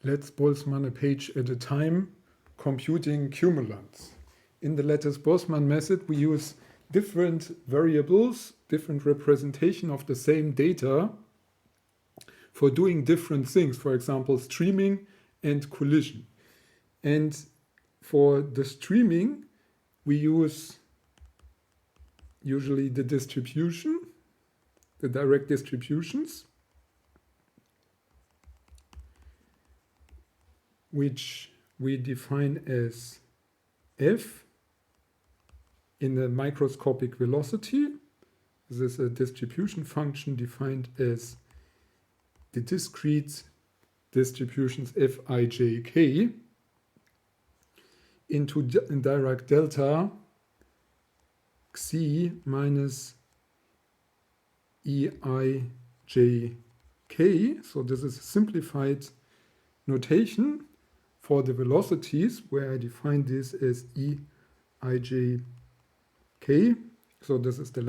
Let's Boltzmann a page at a time, computing cumulants. In the lattice Boltzmann method, we use different variables, different representation of the same data for doing different things, for example, streaming and collision. And for the streaming, we use usually the distribution, the direct distributions, which we define as f in the microscopic velocity. This is a distribution function defined as the discrete distributions Fij into direct delta xi minus Eijk. So this is a simplified notation for the velocities, where I define this as Eijk. So this is the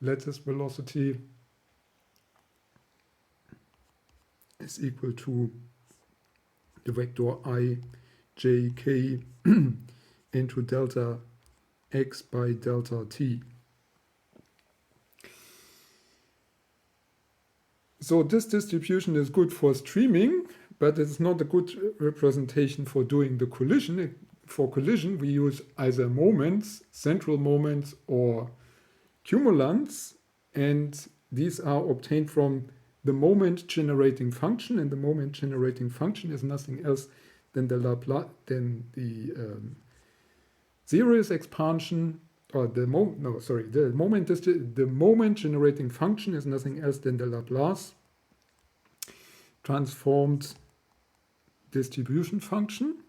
lattice velocity is equal to the vector Ijk into delta x by delta t. So this distribution is good for streaming, but it's not a good representation for doing the collision. For collision, we use either moments, central moments, or cumulants, and these are obtained from the moment generating function, and the moment generating function is nothing else than the series expansion, or the moment generating function is nothing else than the Laplace transformed distribution function.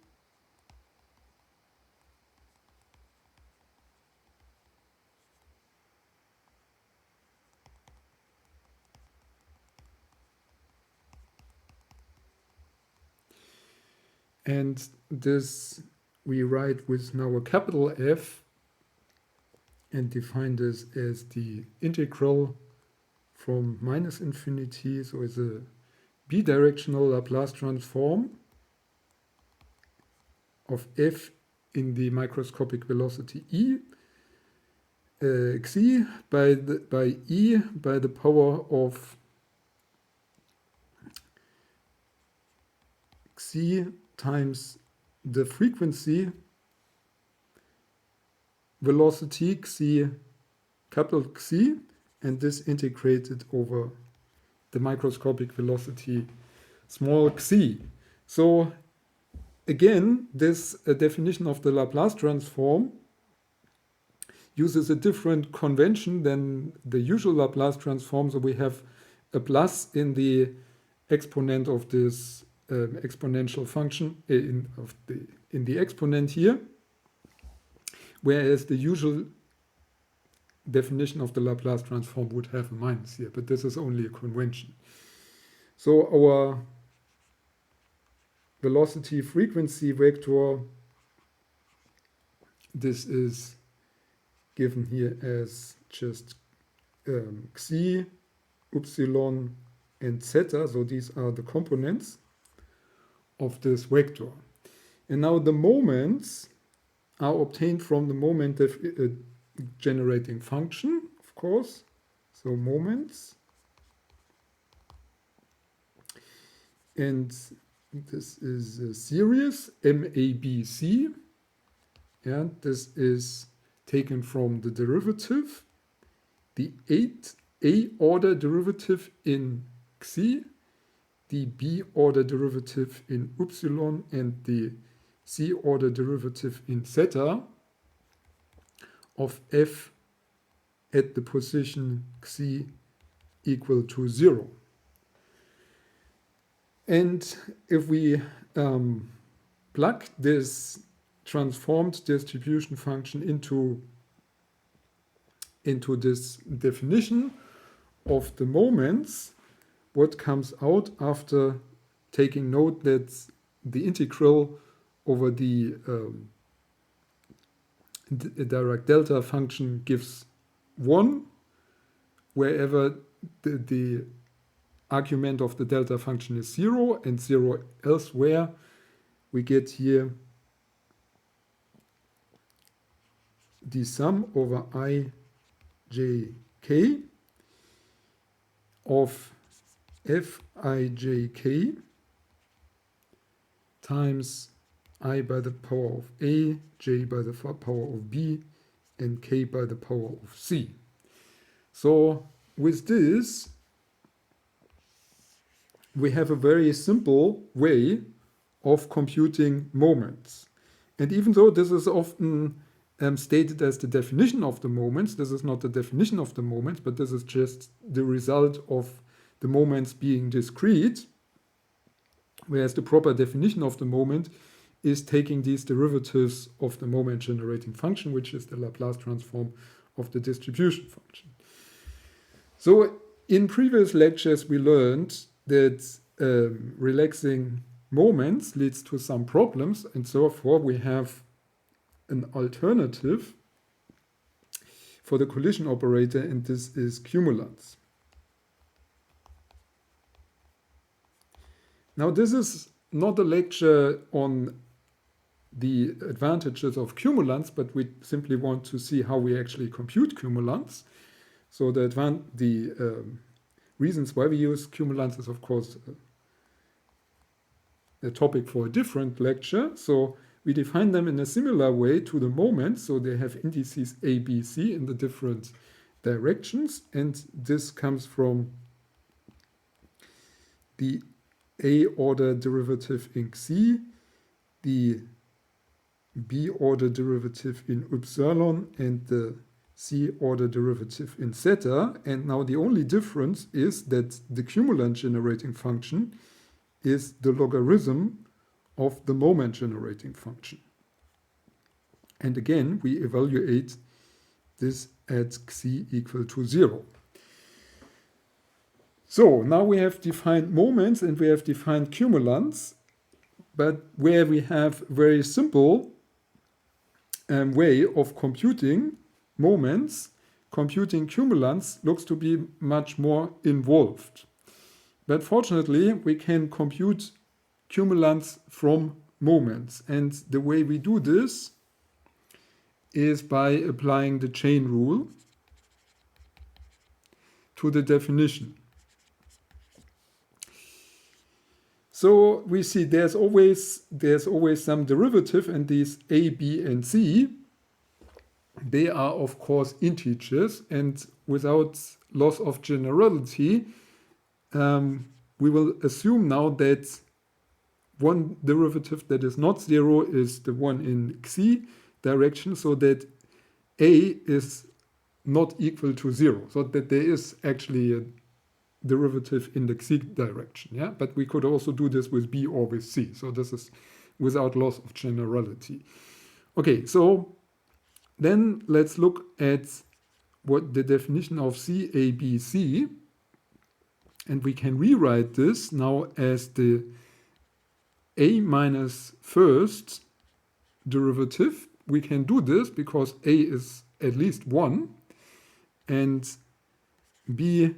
And this we write with now a capital F and define this as the integral from minus infinity, so it's a bidirectional Laplace transform of f in the microscopic velocity e, xi by e by the power of xi times the frequency velocity xi, capital Xi, and this integrated over the microscopic velocity small xi. So again, this definition of the Laplace transform uses a different convention than the usual Laplace transform. So we have a plus in the exponent of this exponential function in the exponent here, whereas the usual definition of the Laplace transform would have a minus here, but this is only a convention. So our velocity frequency vector, this is given here as just xi, upsilon, and zeta. So these are the components of this vector. And now the moments are obtained from the moment generating function, of course. So moments. And this is a series, MABC. And this is taken from the derivative, the A order derivative in xi, the B order derivative in upsilon, and the C order derivative in zeta of f at the position xi equal to 0. And if we plug this transformed distribution function into this definition of the moments, what comes out after taking note that the integral over the direct delta function gives 1, wherever the argument of the delta function is 0 and 0 elsewhere, we get here the sum over ijk of fijk times I by the power of a, j by the power of b, and k by the power of c. So with this, we have a very simple way of computing moments. And even though this is often stated as the definition of the moments, this is not the definition of the moments, but this is just the result of the moments being discrete, whereas the proper definition of the moment is taking these derivatives of the moment generating function, which is the Laplace transform of the distribution function. So in previous lectures, we learned that relaxing moments leads to some problems, and therefore we have an alternative for the collision operator, and this is cumulants. Now, this is not a lecture on the advantages of cumulants, but we simply want to see how we actually compute cumulants. So the reasons why we use cumulants is, of course, a topic for a different lecture. So we define them in a similar way to the moments. So they have indices a, b, c in the different directions. And this comes from the A order derivative in xi, the B order derivative in upsilon, and the C order derivative in zeta. And now the only difference is that the cumulant generating function is the logarithm of the moment generating function. And again, we evaluate this at xi equal to 0. So now we have defined moments and we have defined cumulants, but where we have very simple way of computing moments, computing cumulants looks to be much more involved. But fortunately, we can compute cumulants from moments. And the way we do this is by applying the chain rule to the definition. So we see there's always some derivative, and these a, b, and c, they are of course integers, and without loss of generality, we will assume now that one derivative that is not 0 is the one in xi direction, so that a is not equal to 0, so that there is actually a derivative in the xi direction. Yeah, but we could also do this with b or with c, so this is without loss of generality. Okay, so then let's look at what the definition of c, a, b, c, and we can rewrite this now as the a minus first derivative. We can do this because a is at least 1 and b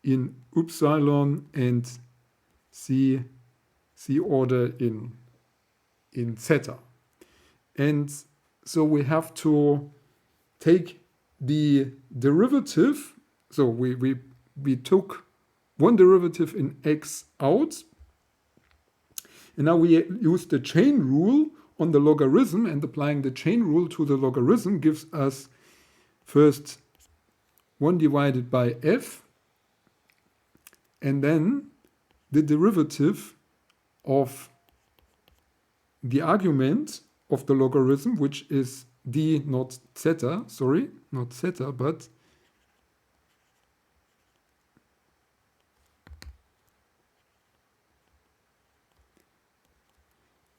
in upsilon and c order in zeta. And so we have to take the derivative. So we took one derivative in x out, and now we use the chain rule on the logarithm, and applying the chain rule to the logarithm gives us first 1 divided by f, and then the derivative of the argument of the logarithm, which is d not zeta, sorry, not zeta, but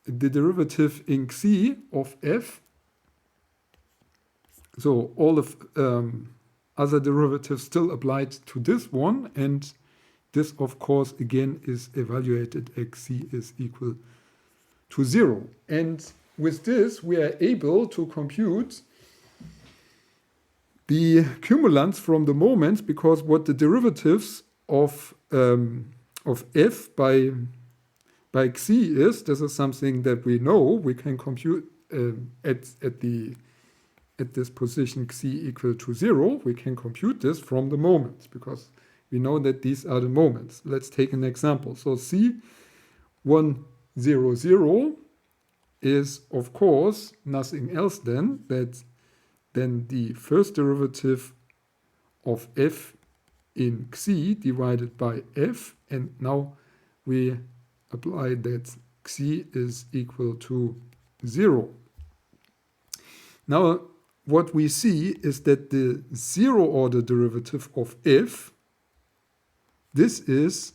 the derivative in xi of f. So all of other derivatives still applied to this one, and this, of course, again is evaluated at xi is equal to 0. And with this, we are able to compute the cumulants from the moments, because what the derivatives of of f by xi is, this is something that we know, we can compute at this position xi equal to 0, we can compute this from the moments, because we know that these are the moments. Let's take an example. So c 1, 0, 0 is, of course, nothing else than the first derivative of f in xi divided by f, and now we apply that xi is equal to 0. Now what we see is that the zero order derivative of f, this is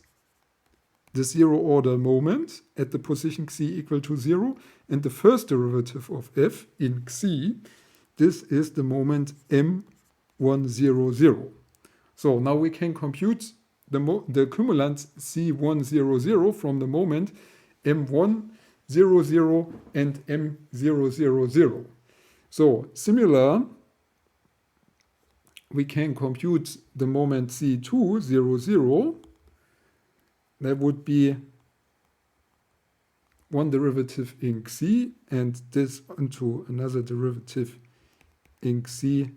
the zero order moment at the position xi equal to 0, and the first derivative of f in xi, this is the moment m100. So now we can compute the cumulant C100 from the moment M100 and M000. So similar, we can compute the moment C200. That would be one derivative in xi and this into another derivative in xi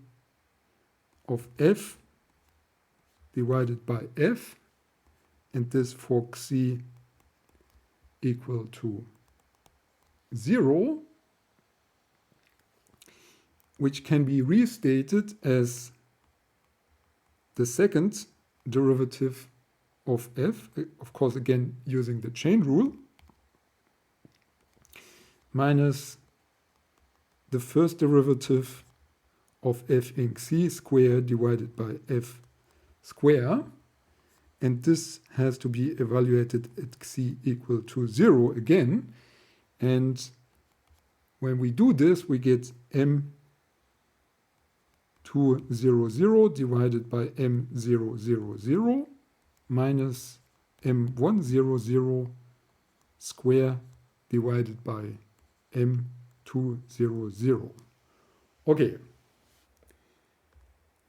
of f divided by f, and this for xi equal to 0, which can be restated as the second derivative of f, of course again using the chain rule, minus the first derivative of f in xi squared divided by f square, and this has to be evaluated at xi equal to 0 again, and when we do this we get m200 divided by m000 minus m100 square divided by m200. Okay,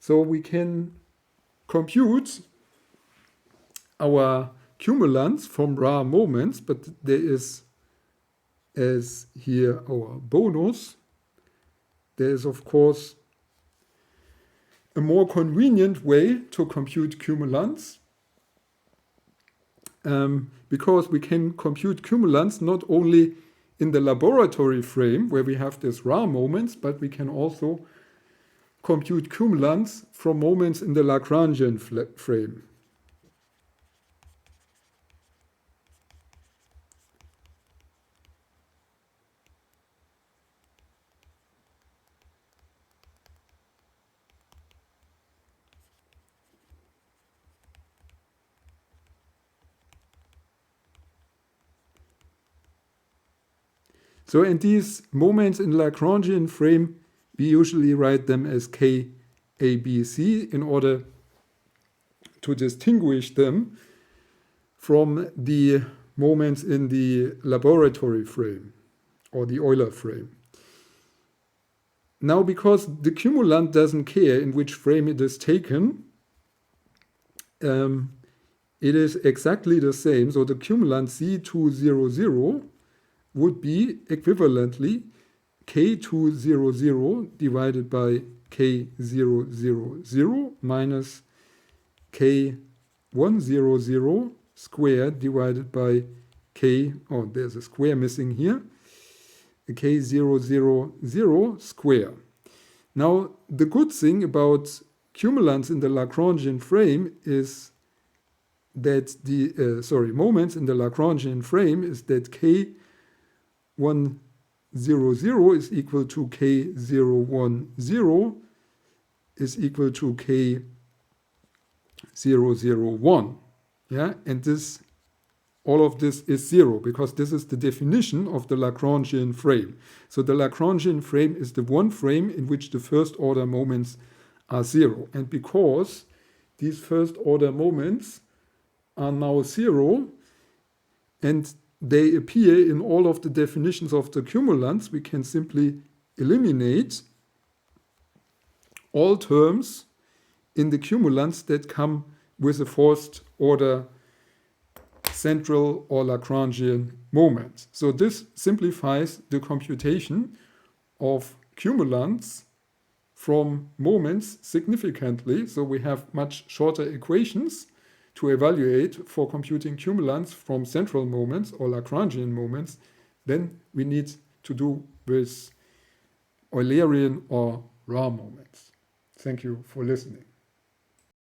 so we can compute our cumulants from raw moments, but there is, as here our bonus, there is of course a more convenient way to compute cumulants, because we can compute cumulants not only in the laboratory frame where we have these raw moments, but we can also compute cumulants from moments in the Lagrangian frame. So in these moments in Lagrangian frame, we usually write them as K, A, B, C in order to distinguish them from the moments in the laboratory frame or the Euler frame. Now, because the cumulant doesn't care in which frame it is taken, it is exactly the same. So the cumulant C200 would be equivalently K200 divided by K000 minus K100 squared divided by K, oh, there's a square missing here, K000 square. Now, the good thing about cumulants in the Lagrangian frame is that moments in the Lagrangian frame is that K100 is equal to K010 is equal to K001. Yeah, and this, all of this is 0 because this is the definition of the Lagrangian frame. So the Lagrangian frame is the one frame in which the first order moments are 0. And because these first order moments are now 0 and they appear in all of the definitions of the cumulants, we can simply eliminate all terms in the cumulants that come with a first order central or Lagrangian moments. So this simplifies the computation of cumulants from moments significantly. So we have much shorter equations to evaluate for computing cumulants from central moments or Lagrangian moments than we need to do with Eulerian or Ra moments. Thank you for listening.